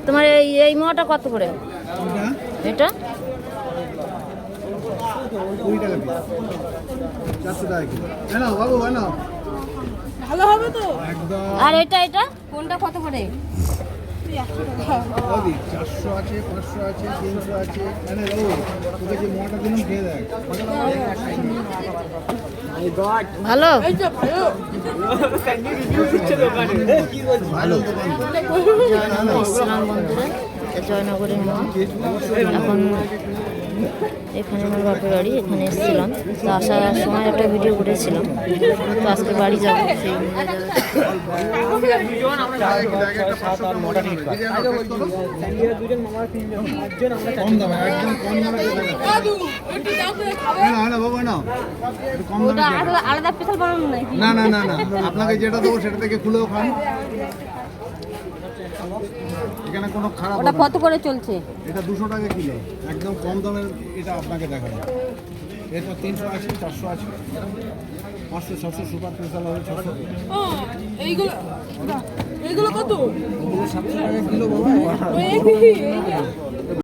তোমার এই মোয়াটা কত করে? এটা 20 টাকা পিস, 400 টাকা কিলো। না বাবু না ভালো হবে তো একদম। আর এটা কোনটা কত করে? 400 আছে, 500 আছে, 300 আছে। মানে বাবু তোকে যে মোয়াটা দিলাম খেয়ে দেখ। ভালো এই যে ভালো ভালো ইসলাম বন্ধুরা, জয়নগরের মোয়া। এখন এখানে আমার বাপের বাড়ি, এখানে এসেছিলাম। তো আসার সময় একটা ভিডিও করেছিলাম, তো আজকে বাড়ি যাবো সেই কম দামে, একদম কম দামে দাদু একটু দাও তো খাবে না বাবু না একটু কম দামে খেয়ে দেখ। আলাদা স্পেশাল বানানো নাকি? না না না না আপনাকে যেটা দেবো সেটা থেকে খুলেও খান। এখানে কোনো খারাপ ওটা হবে না। কত করে চলছে? এটা 200 টাকা কিলো, একদম কম দামের। এটা আপনাকে দেখাবো। এটা 300 আছে, 400 আছে, 500, 600 সুপার স্পেশাল হবে 600। ও এইগুলো এইগুলো কত? ওগুলো 700 টাকা কিলো বাবা। ওই এই